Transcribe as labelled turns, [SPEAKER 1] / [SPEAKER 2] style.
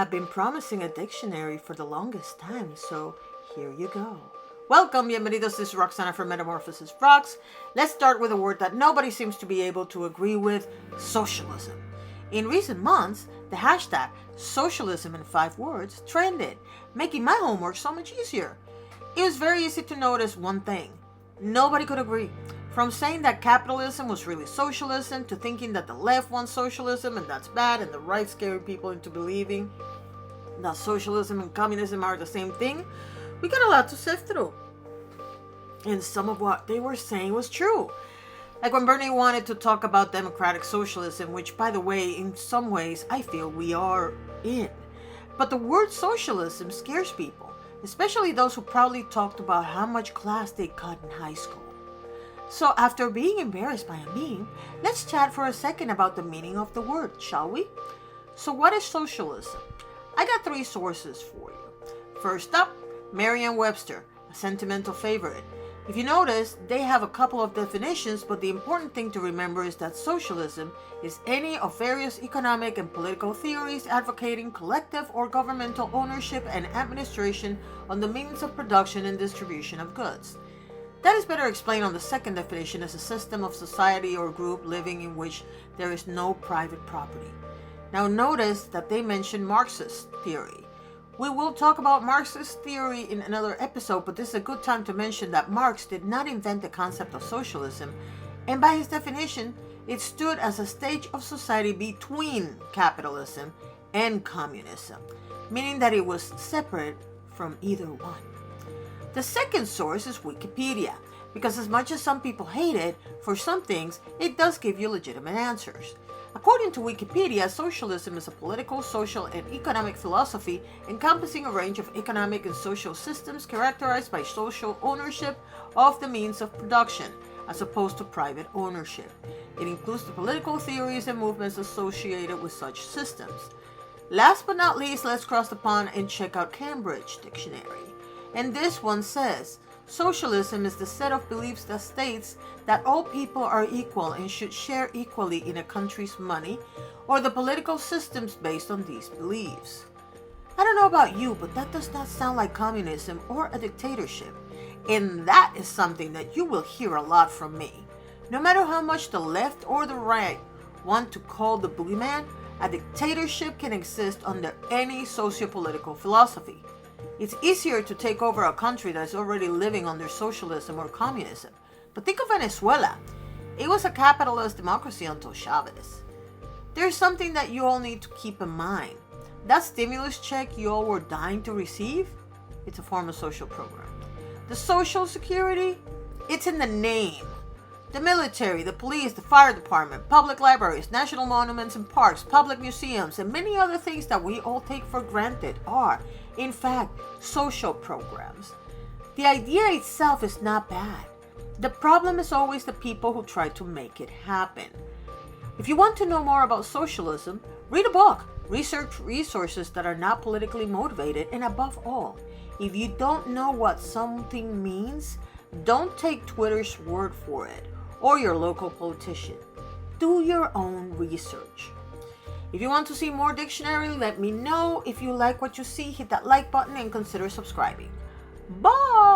[SPEAKER 1] I've been promising a dictionary for the longest time, so here you go. Welcome, bienvenidos. This is Roxana from MetamorphosisRox. Let's start with a word that nobody seems to be able to agree with: socialism. In recent months, the hashtag socialism in 5 words trended, making my homework so much easier. It was very easy to notice one thing: nobody could agree. From saying that capitalism was really socialism to thinking that the left wants socialism and that's bad, and the right scared people into believing that socialism and communism are the same thing, we got a lot to sift through. And some of what they were saying was true. Like when Bernie wanted to talk about democratic socialism, which, by the way, in some ways I feel we are in. But the word socialism scares people, especially those who proudly talked about how much class they cut in high school. So after being embarrassed by a meme, let's chat for a second about the meaning of the word, shall we? So what is socialism? I got 3 sources for you. First up, Merriam-Webster, a sentimental favorite. If you notice, they have a couple of definitions, but the important thing to remember is that socialism is any of various economic and political theories advocating collective or governmental ownership and administration on the means of production and distribution of goods. That is better explained on the second definition as a system of society or group living in which there is no private property. Now notice that they mention Marxist theory. We will talk about Marxist theory in another episode, but this is a good time to mention that Marx did not invent the concept of socialism, and by his definition, it stood as a stage of society between capitalism and communism, meaning that it was separate from either one. The second source is Wikipedia, because as much as some people hate it, for some things, it does give you legitimate answers. According to Wikipedia, socialism is a political, social, and economic philosophy encompassing a range of economic and social systems characterized by social ownership of the means of production, as opposed to private ownership. It includes the political theories and movements associated with such systems. Last but not least, let's cross the pond and check out Cambridge Dictionary. And this one says, socialism is the set of beliefs that states that all people are equal and should share equally in a country's money, or the political systems based on these beliefs. I don't know about you, but that does not sound like communism or a dictatorship. And that is something that you will hear a lot from me. No matter how much the left or the right want to call the boogeyman, a dictatorship can exist under any socio-political philosophy. It's easier to take over a country that is already living under socialism or communism. But think of Venezuela. It was a capitalist democracy until Chavez. There's something that you all need to keep in mind. That stimulus check you all were dying to receive, it's a form of social program. The Social Security, it's in the name. The military, the police, the fire department, public libraries, national monuments and parks, public museums, and many other things that we all take for granted are, in fact, social programs. The idea itself is not bad. The problem is always the people who try to make it happen. If you want to know more about socialism, read a book, research resources that are not politically motivated, and above all, if you don't know what something means, don't take Twitter's word for it or your local politician. Do your own research. If you want to see more dictionary, let me know. If you like what you see, hit that like button and consider subscribing. Bye!